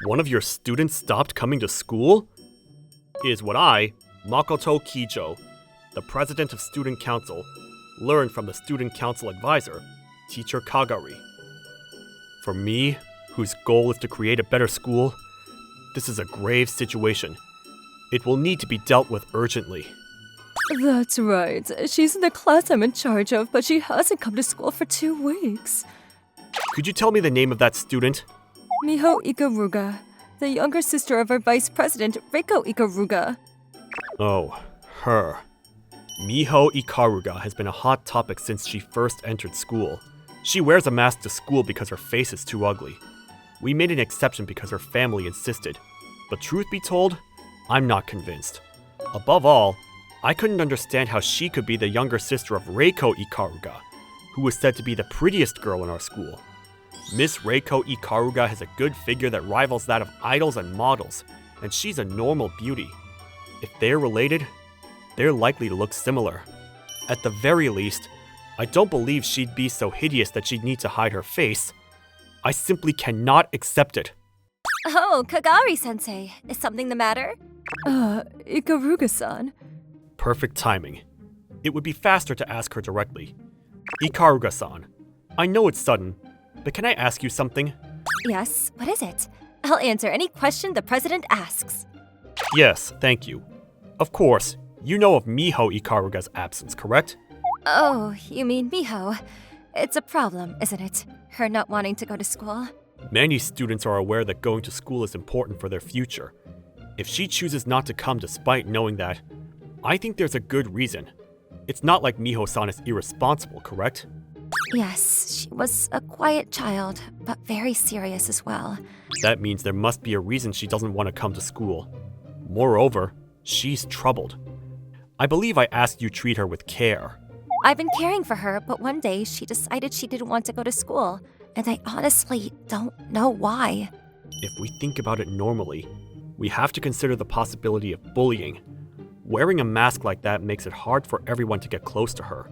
One of your students stopped coming to school? Is what I, Makoto Kijo, the president of student council, learned from the student council advisor, teacher Kagari. For me, whose goal is to create a better school, this is a grave situation. It will need to be dealt with urgently. That's right. She's in the class I'm in charge of, but she hasn't come to school for 2 weeks. Could you tell me the name of that student? Miho Ikaruga, the younger sister of our vice president, Reiko Ikaruga. Oh, her. Miho Ikaruga has been a hot topic since she first entered school. She wears a mask to school because her face is too ugly. We made an exception because her family insisted. But truth be told, I'm not convinced. Above all, I couldn't understand how she could be the younger sister of Reiko Ikaruga, who was said to be the prettiest girl in our school. Miss Reiko Ikaruga has a good figure that rivals that of idols and models, and she's a normal beauty. If they're related, they're likely to look similar. At the very least, I don't believe she'd be so hideous that she'd need to hide her face. I simply cannot accept it. Oh, Kagari-sensei, is something the matter? Ikaruga-san. Perfect timing. It would be faster to ask her directly. Ikaruga-san, I know it's sudden, but can I ask you something? Yes, what is it? I'll answer any question the president asks. Yes, thank you. Of course, you know of Miho Ikaruga's absence, correct? Oh, you mean Miho. It's a problem, isn't it? Her not wanting to go to school. Many students are aware that going to school is important for their future. If she chooses not to come despite knowing that, I think there's a good reason. It's not like Miho-san is irresponsible, correct? Yes, she was a quiet child, but very serious as well. That means there must be a reason she doesn't want to come to school. Moreover, she's troubled. I believe I asked you treat her with care. I've been caring for her, but one day she decided she didn't want to go to school, and I honestly don't know why. If we think about it normally, we have to consider the possibility of bullying. Wearing a mask like that makes it hard for everyone to get close to her.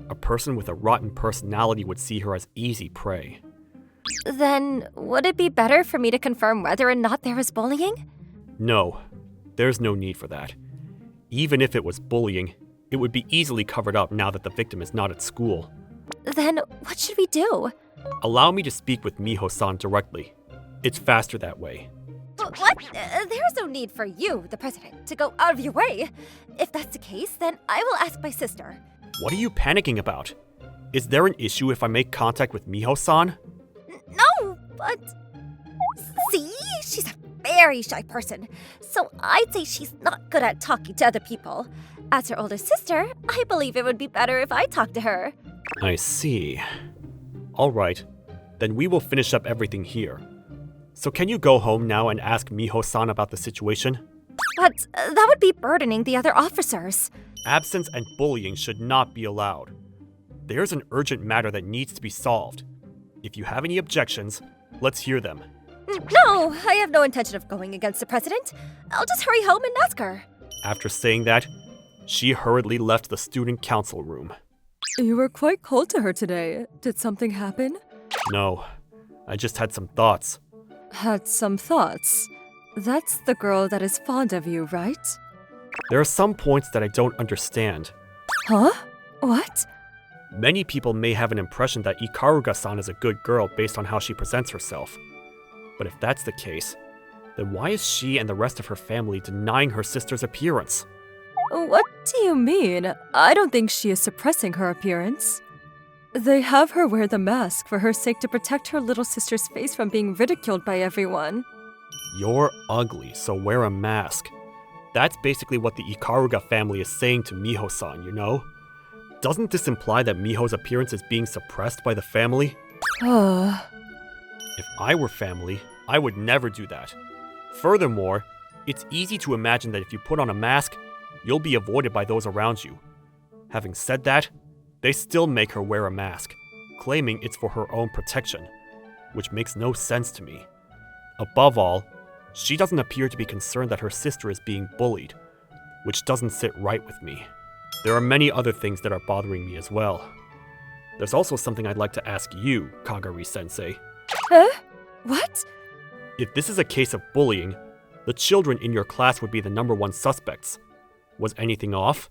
A person with a rotten personality would see her as easy prey. Then, would it be better for me to confirm whether or not there was bullying? No, there's no need for that. Even if it was bullying, it would be easily covered up now that the victim is not at school. Then, what should we do? Allow me to speak with Miho-san directly. It's faster that way. What? There's no need for you, the president, to go out of your way. If that's the case, then I will ask my sister. What are you panicking about? Is there an issue if I make contact with Miho-san? No, but... See? She's a very shy person, so I'd say she's not good at talking to other people. As her older sister, I believe it would be better if I talked to her. I see. Alright, then we will finish up everything here. So can you go home now and ask Miho-san about the situation? But that would be burdening the other officers. Absence and bullying should not be allowed. There's an urgent matter that needs to be solved. If you have any objections, let's hear them. No, I have no intention of going against the president. I'll just hurry home and ask her. After saying that, she hurriedly left the student council room. You were quite cold to her today. Did something happen? No, I just had some thoughts. Had some thoughts. That's the girl that is fond of you, right? There are some points that I don't understand. Huh? What? Many people may have an impression that Ikaruga-san is a good girl based on how she presents herself. But if that's the case, then why is she and the rest of her family denying her sister's appearance? What do you mean? I don't think she is suppressing her appearance. They have her wear the mask for her sake to protect her little sister's face from being ridiculed by everyone. You're ugly, so wear a mask. That's basically what the Ikaruga family is saying to Miho-san, you know? Doesn't this imply that Miho's appearance is being suppressed by the family? If I were family, I would never do that. Furthermore, it's easy to imagine that if you put on a mask, you'll be avoided by those around you. Having said that, they still make her wear a mask, claiming it's for her own protection, which makes no sense to me. Above all, she doesn't appear to be concerned that her sister is being bullied, which doesn't sit right with me. There are many other things that are bothering me as well. There's also something I'd like to ask you, Kagari-sensei. Huh? What? If this is a case of bullying, the children in your class would be the number one suspects. Was anything off?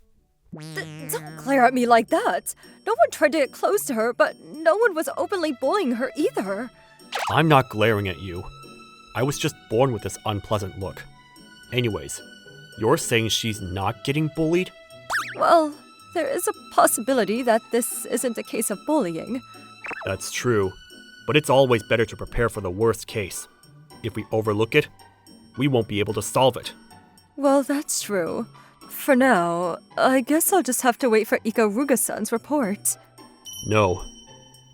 Don't glare at me like that. No one tried to get close to her, but no one was openly bullying her either. I'm not glaring at you. I was just born with this unpleasant look. Anyways, you're saying she's not getting bullied? Well, there is a possibility that this isn't a case of bullying. That's true, but it's always better to prepare for the worst case. If we overlook it, we won't be able to solve it. Well, that's true. For now, I guess I'll just have to wait for Ikaruga-san's report. No,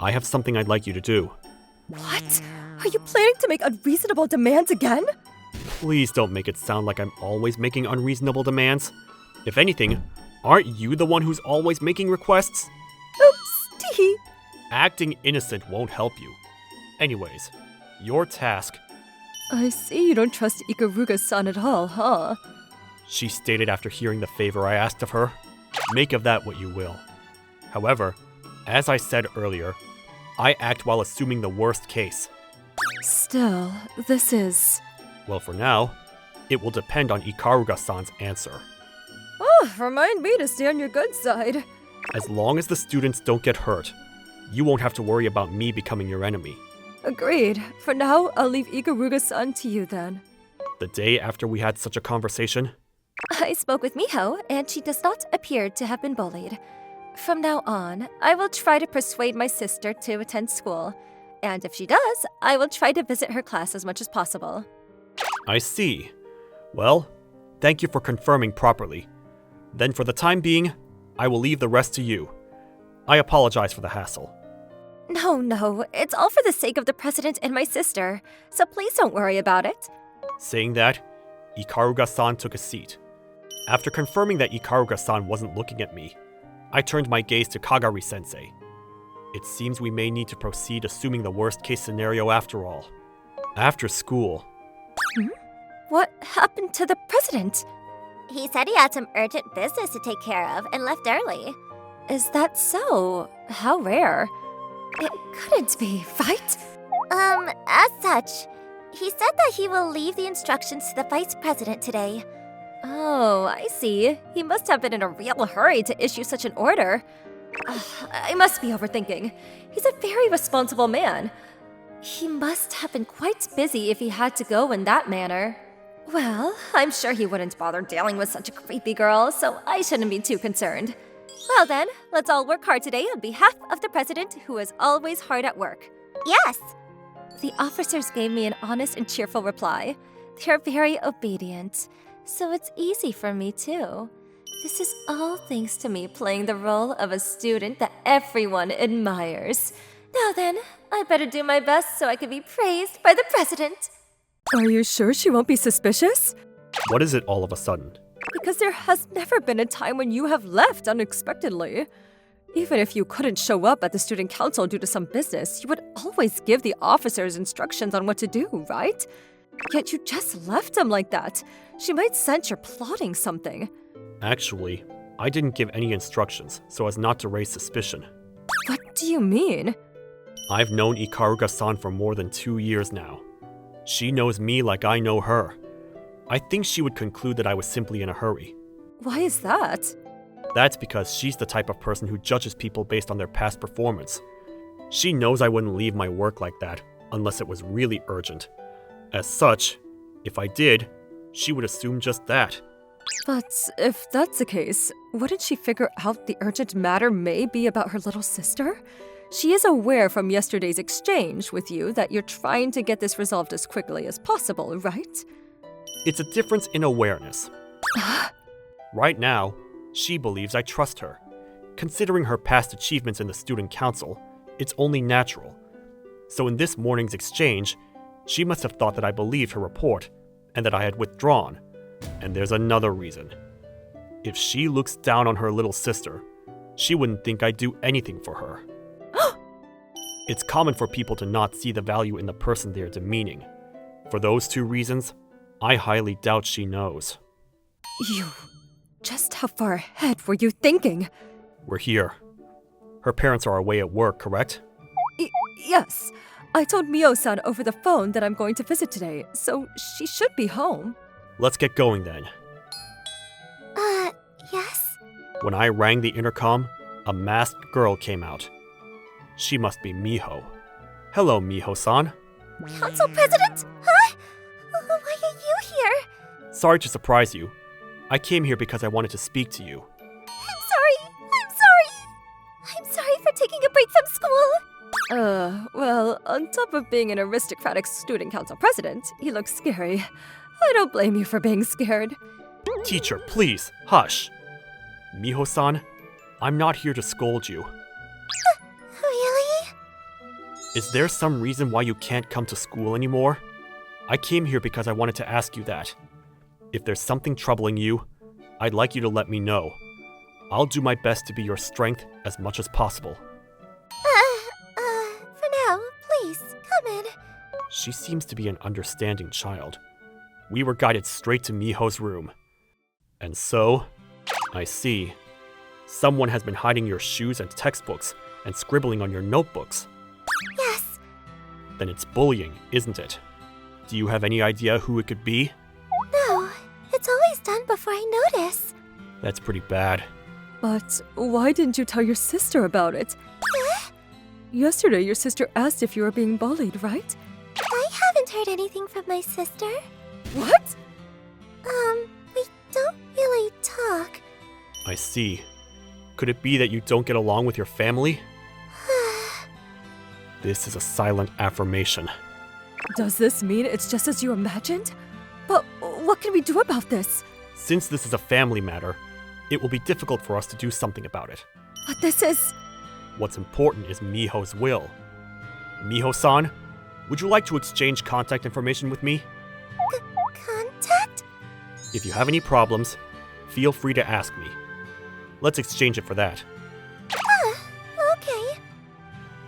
I have something I'd like you to do. What? Are you planning to make unreasonable demands again? Please don't make it sound like I'm always making unreasonable demands. If anything, aren't you the one who's always making requests? Oops, tee. Acting innocent won't help you. Anyways, your task, I see you don't trust Ikaruga-san at all, huh? she stated after hearing the favor I asked of her. Make of that what you will. However, as I said earlier, I act while assuming the worst case. Still, this is... Well, for now, it will depend on Ikaruga-san's answer. Oh, remind me to stay on your good side. As long as the students don't get hurt, you won't have to worry about me becoming your enemy. Agreed. For now, I'll leave Ikaruga-san to you then. The day after we had such a conversation, I spoke with Miho, and she does not appear to have been bullied. From now on, I will try to persuade my sister to attend school. And if she does, I will try to visit her class as much as possible. I see. Well, thank you for confirming properly. Then for the time being, I will leave the rest to you. I apologize for the hassle. No, it's all for the sake of the president and my sister, so please don't worry about it. Saying that, Ikaruga-san took a seat. After confirming that Ikaruga-san wasn't looking at me, I turned my gaze to Kagari-sensei. It seems we may need to proceed assuming the worst-case scenario after all. After school... What happened to the president? He said he had some urgent business to take care of and left early. Is that so? How rare. It couldn't be, right? As such, he said that he will leave the instructions to the vice president today. Oh, I see. He must have been in a real hurry to issue such an order. I must be overthinking. He's a very responsible man. He must have been quite busy if he had to go in that manner. Well, I'm sure he wouldn't bother dealing with such a creepy girl, so I shouldn't be too concerned. Well then, let's all work hard today on behalf of the president, who is always hard at work. Yes! The officers gave me an honest and cheerful reply. They're very obedient, so it's easy for me too. This is all thanks to me playing the role of a student that everyone admires. Now then, I better do my best so I can be praised by the president. Are you sure she won't be suspicious? What is it all of a sudden? Because there has never been a time when you have left unexpectedly. Even if you couldn't show up at the student council due to some business, you would always give the officers instructions on what to do, right? Yet you just left them like that. She might sense you're plotting something. Actually, I didn't give any instructions so as not to raise suspicion. What do you mean? I've known Ikaruga-san for more than 2 years now. She knows me like I know her. I think she would conclude that I was simply in a hurry. Why is that? That's because she's the type of person who judges people based on their past performance. She knows I wouldn't leave my work like that unless it was really urgent. As such, if I did, she would assume just that. But if that's the case, wouldn't she figure out the urgent matter may be about her little sister? She is aware from yesterday's exchange with you that you're trying to get this resolved as quickly as possible, right? It's a difference in awareness. Right now, she believes I trust her. Considering her past achievements in the student council, it's only natural. So in this morning's exchange, she must have thought that I believed her report and that I had withdrawn. And there's another reason. If she looks down on her little sister, she wouldn't think I'd do anything for her. It's common for people to not see the value in the person they're demeaning. For those 2 reasons, I highly doubt she knows. Just how far ahead were you thinking? We're here. Her parents are away at work, correct? Yes. I told Mio-san over the phone that I'm going to visit today, so she should be home. Let's get going then. Yes? When I rang the intercom, a masked girl came out. She must be Miho. Hello, Miho-san. Council President? Huh? Why are you here? Sorry to surprise you. I came here because I wanted to speak to you. I'm sorry for taking a break from school. Well, on top of being an aristocratic student council president, he looks scary. I don't blame you for being scared. Teacher, please, hush. Miho-san, I'm not here to scold you. Really? Is there some reason why you can't come to school anymore? I came here because I wanted to ask you that. If there's something troubling you, I'd like you to let me know. I'll do my best to be your strength as much as possible. For now, please, come in. She seems to be an understanding child. We were guided straight to Miho's room. And so, I see. Someone has been hiding your shoes and textbooks and scribbling on your notebooks. Yes. Then it's bullying, isn't it? Do you have any idea who it could be? No, it's always done before I notice. That's pretty bad. But why didn't you tell your sister about it? Yesterday, your sister asked if you were being bullied, right? I haven't heard anything from my sister. What? We don't really talk. I see. Could it be that you don't get along with your family? This is a silent affirmation. Does this mean it's just as you imagined? But what can we do about this? Since this is a family matter, it will be difficult for us to do something about it. But this is... What's important is Miho's will. Miho-san, would you like to exchange contact information with me? Contact? If you have any problems, feel free to ask me. Let's exchange it for that. Okay.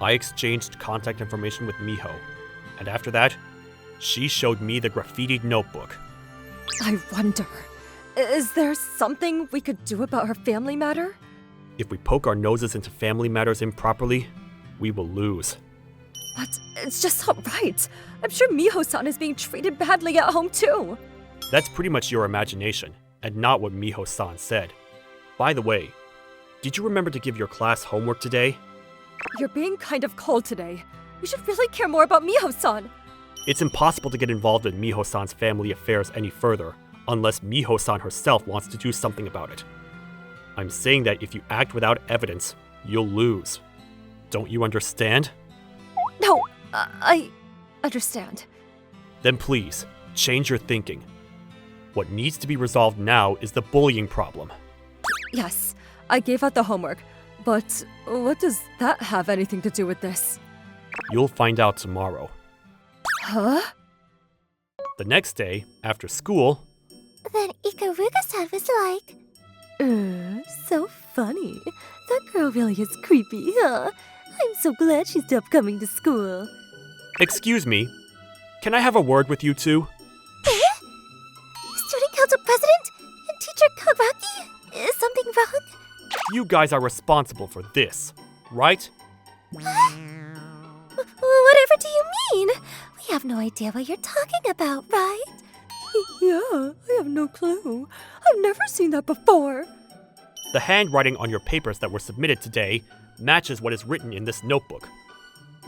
I exchanged contact information with Miho, and after that, she showed me the graffitied notebook. I wonder, is there something we could do about her family matter? If we poke our noses into family matters improperly, we will lose. But it's just not right. I'm sure Miho-san is being treated badly at home too. That's pretty much your imagination, and not what Miho-san said. By the way, did you remember to give your class homework today? You're being kind of cold today. You should really care more about Miho-san. It's impossible to get involved in Miho-san's family affairs any further, unless Miho-san herself wants to do something about it. I'm saying that if you act without evidence, you'll lose. Don't you understand? No, I understand. Then please, change your thinking. What needs to be resolved now is the bullying problem. Yes, I gave out the homework, but what does that have anything to do with this? You'll find out tomorrow. Huh? The next day, after school, Then Ikaruga-san was like, So funny. That girl really is creepy, huh? I'm so glad she stopped coming to school. excuse me, can I have a word with you two? Student Council President and Teacher Karaki? Is something wrong? You guys are responsible for this, right? Whatever do you mean? We have no idea what you're talking about, right? Yeah, I have no clue. I've never seen that before. The handwriting on your papers that were submitted today matches what is written in this notebook.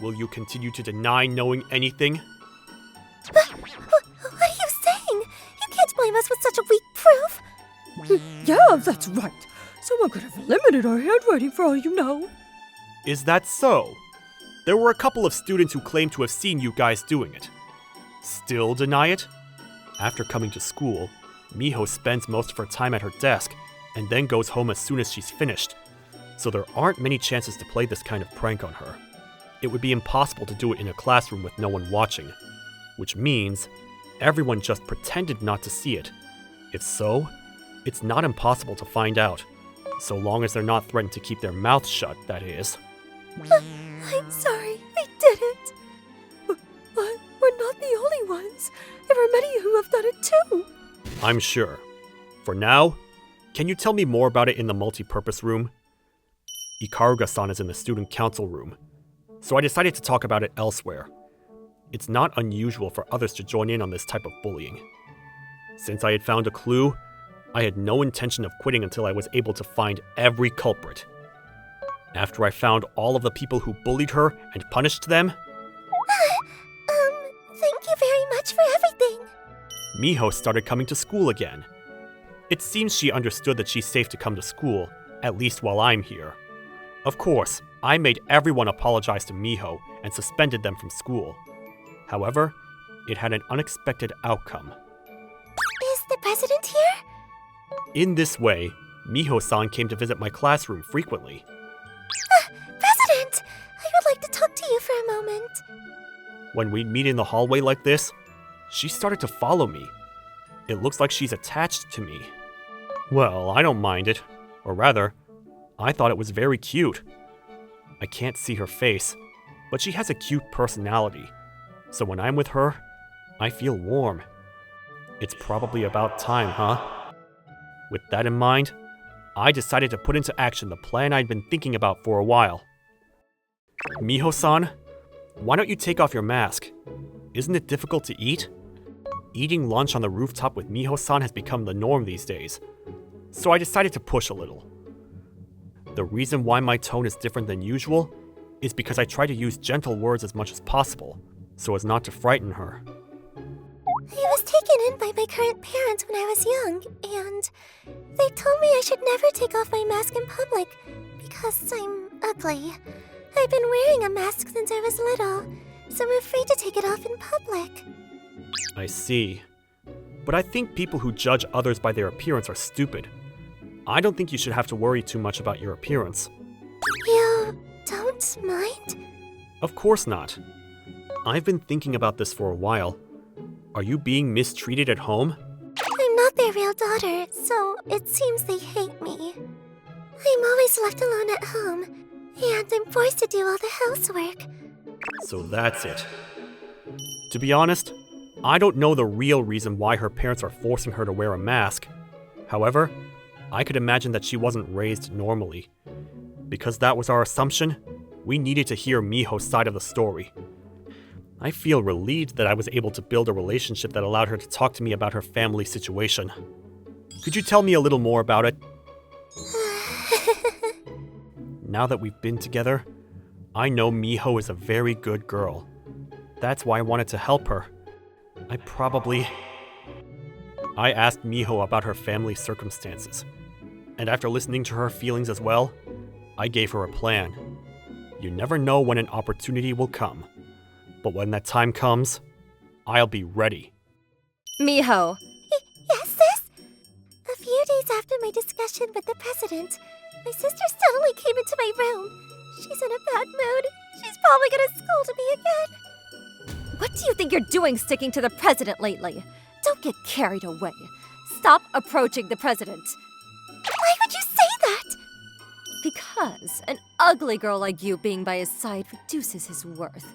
Will you continue to deny knowing anything? What are you saying? You can't blame us with such a weak proof. Yeah, that's right. Someone could have limited our handwriting for all you know. Is that so? There were a couple of students who claimed to have seen you guys doing it. Still deny it? After coming to school, Miho spends most of her time at her desk and then goes home as soon as she's finished. So there aren't many chances to play this kind of prank on her. It would be impossible to do it in a classroom with no one watching, which means everyone just pretended not to see it. If so, it's not impossible to find out, so long as they're not threatened to keep their mouths shut, that is. I'm sorry, we didn't. But we're not the only ones. There are many who have done it too. I'm sure. For now, can you tell me more about it in the multi-purpose room? Ikaruga-san is in the student council room, so I decided to talk about it elsewhere. It's not unusual for others to join in on this type of bullying. Since I had found a clue, I had no intention of quitting until I was able to find every culprit. After I found all of the people who bullied her and punished them, Thank you very much for everything. Miho started coming to school again. It seems she understood that she's safe to come to school, at least while I'm here. Of course, I made everyone apologize to Miho and suspended them from school. However, it had an unexpected outcome. Is the president here? In this way, Miho-san came to visit my classroom frequently. President! I would like to talk to you for a moment. When we'd meet in the hallway like this, she started to follow me. It looks like she's attached to me. Well, I don't mind it. Or rather, I thought it was very cute. I can't see her face, but she has a cute personality. So when I'm with her, I feel warm. It's probably about time, huh? With that in mind, I decided to put into action the plan I'd been thinking about for a while. Miho-san, why don't you take off your mask? Isn't it difficult to eat? Eating lunch on the rooftop with Miho-san has become the norm these days, so I decided to push a little. The reason why my tone is different than usual is because I try to use gentle words as much as possible, so as not to frighten her. I was taken in by my current parents when I was young, and they told me I should never take off my mask in public because I'm ugly. I've been wearing a mask since I was little, so I'm afraid to take it off in public. I see. But I think people who judge others by their appearance are stupid. I don't think you should have to worry too much about your appearance. You don't mind? Of course not. I've been thinking about this for a while. Are you being mistreated at home? I'm not their real daughter, so it seems they hate me. I'm always left alone at home, and I'm forced to do all the housework. So that's it. To be honest, I don't know the real reason why her parents are forcing her to wear a mask. However, I could imagine that she wasn't raised normally. Because that was our assumption, we needed to hear Miho's side of the story. I feel relieved that I was able to build a relationship that allowed her to talk to me about her family situation. Could you tell me a little more about it? Now that we've been together, I know Miho is a very good girl. That's why I wanted to help her. I asked Miho about her family circumstances. And after listening to her feelings as well, I gave her a plan. You never know when an opportunity will come. But when that time comes, I'll be ready. Miho, Yes, sis? A few days after my discussion with the president, my sister suddenly came into my room. She's in a bad mood. She's probably gonna scold me again. what do you think you're doing sticking to the president lately? Don't get carried away. Stop approaching the president. Why would you say that? Because an ugly girl like you being by his side reduces his worth.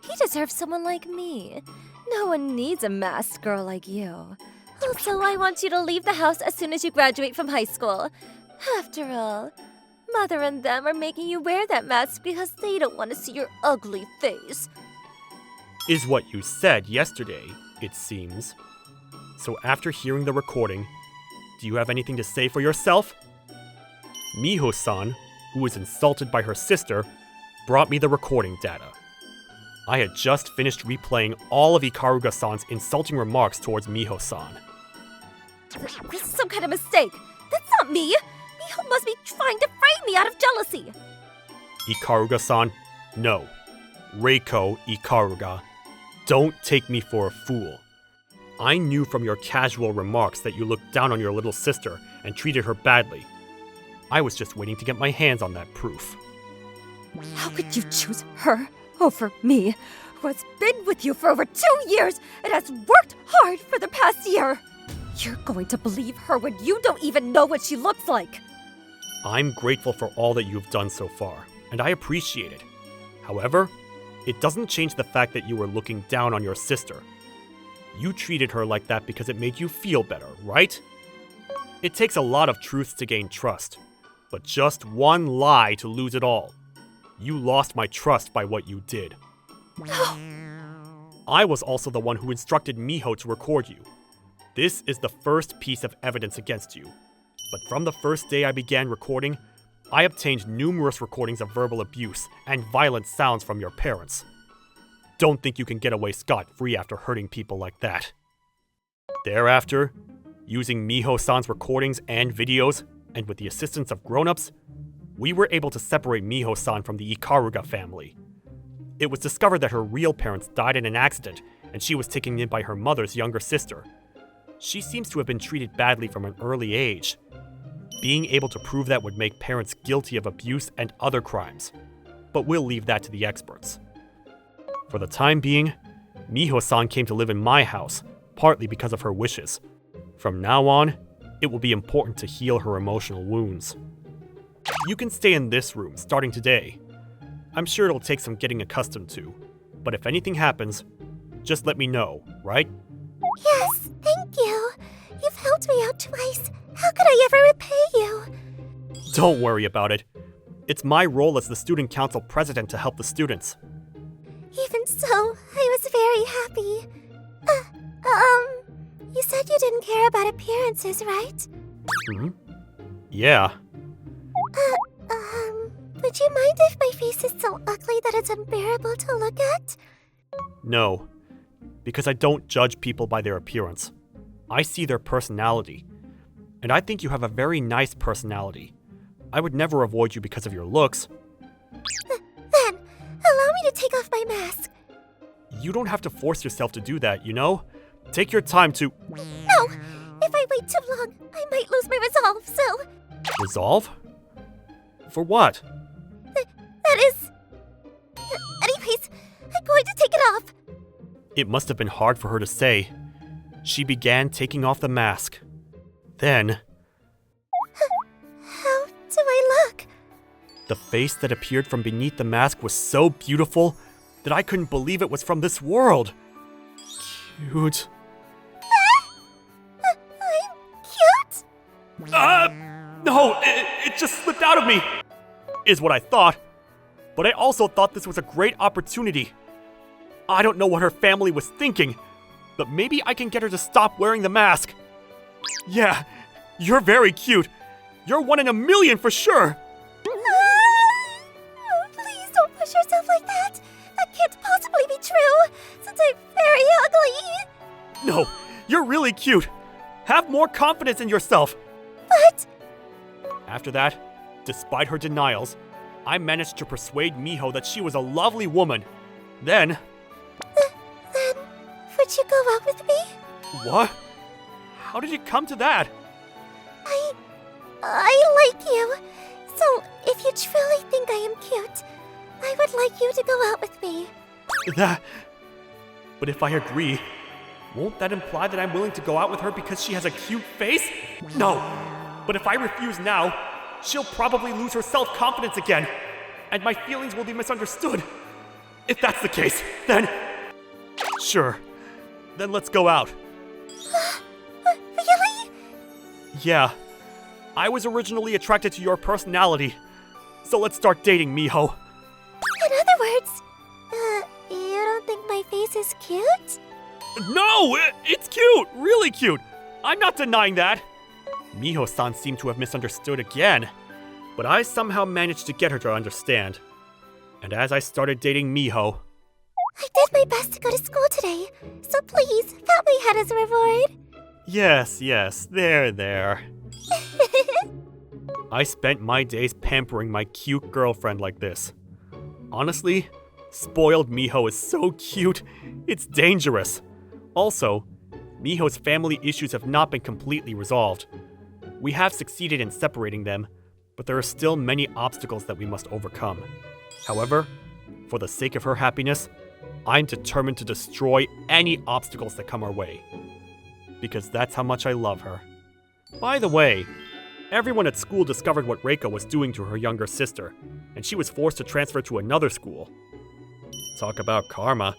He deserves someone like me. No one needs a masked girl like you. Also, I want you to leave the house as soon as you graduate from high school. After all, Mother and them are making you wear that mask because they don't want to see your ugly face. Is what you said yesterday, it seems. So after hearing the recording, do you have anything to say for yourself? Miho-san, who was insulted by her sister, brought me the recording data. I had just finished replaying all of Ikaruga-san's insulting remarks towards Miho-san. This is some kind of mistake. That's not me. Miho must be trying to frame me out of jealousy. Ikaruga-san, no. Reiko Ikaruga, don't take me for a fool. I knew from your casual remarks that you looked down on your little sister and treated her badly. I was just waiting to get my hands on that proof. How could you choose her over me, who has been with you for over 2 years and has worked hard for the past year? You're going to believe her when you don't even know what she looks like. I'm grateful for all that you've done so far, and I appreciate it. However, it doesn't change the fact that you were looking down on your sister. You treated her like that because it made you feel better, right? It takes a lot of truths to gain trust, but just one lie to lose it all. You lost my trust by what you did. I was also the one who instructed Miho to record you. This is the first piece of evidence against you. But from the first day I began recording, I obtained numerous recordings of verbal abuse and violent sounds from your parents. Don't think you can get away scot-free after hurting people like that. Thereafter, using Miho-san's recordings and videos, and with the assistance of grown-ups, we were able to separate Miho-san from the Ikaruga family. It was discovered that her real parents died in an accident, and she was taken in by her mother's younger sister. She seems to have been treated badly from an early age. Being able to prove that would make parents guilty of abuse and other crimes, but we'll leave that to the experts. For the time being, Miho-san came to live in my house, partly because of her wishes. From now on, it will be important to heal her emotional wounds. You can stay in this room starting today. I'm sure it'll take some getting accustomed to, but if anything happens, just let me know, right? Yes, thank you. You've helped me out twice. How could I ever repay you? Don't worry about it. It's my role as the student council president to help the students. Even so, I was very happy. You said you didn't care about appearances, right? Yeah. Would you mind if my face is so ugly that it's unbearable to look at? No, because I don't judge people by their appearance. I see their personality. And I think you have a very nice personality. I would never avoid you because of your looks. Then, allow me to take off my mask. You don't have to force yourself to do that, you know? Take your time to... No! If I wait too long, I might lose my resolve, so... Resolve? For what? That is... Anyways, I'm going to take it off. It must have been hard for her to say. She began taking off the mask. Then... How do I look? The face that appeared from beneath the mask was so beautiful that I couldn't believe it was from this world. Cute. I'm cute? No, it just slipped out of me, is what I thought. But I also thought this was a great opportunity. I don't know what her family was thinking, but maybe I can get her to stop wearing the mask. Yeah, you're very cute. You're 1 in a million for sure. Please don't push yourself like that. That can't possibly be true, since I'm very ugly. No, you're really cute. Have more confidence in yourself. But... After that, despite her denials, I managed to persuade Miho that she was a lovely woman. Then... Then, would you go out with me? What? How did it come to that? I like you. So, if you truly think I am cute, I would like you to go out with me. But if I agree, won't that imply that I'm willing to go out with her because she has a cute face? No. But if I refuse now, she'll probably lose her self-confidence again, and my feelings will be misunderstood. If that's the case, then... Sure. Then let's go out. Really? Yeah. I was originally attracted to your personality. So let's start dating, Miho. In other words, you don't think my face is cute? No! It's cute! Really cute! I'm not denying that. Miho-san seemed to have misunderstood again, but I somehow managed to get her to understand. And as I started dating Miho... I did my best to go to school today, so please, pat my head as a reward. Yes, there. I spent my days pampering my cute girlfriend like this. Honestly, spoiled Miho is so cute, it's dangerous. Also, Miho's family issues have not been completely resolved. We have succeeded in separating them, but there are still many obstacles that we must overcome. However, for the sake of her happiness, I'm determined to destroy any obstacles that come our way. Because that's how much I love her. By the way, everyone at school discovered what Reiko was doing to her younger sister, and she was forced to transfer to another school. Talk about karma.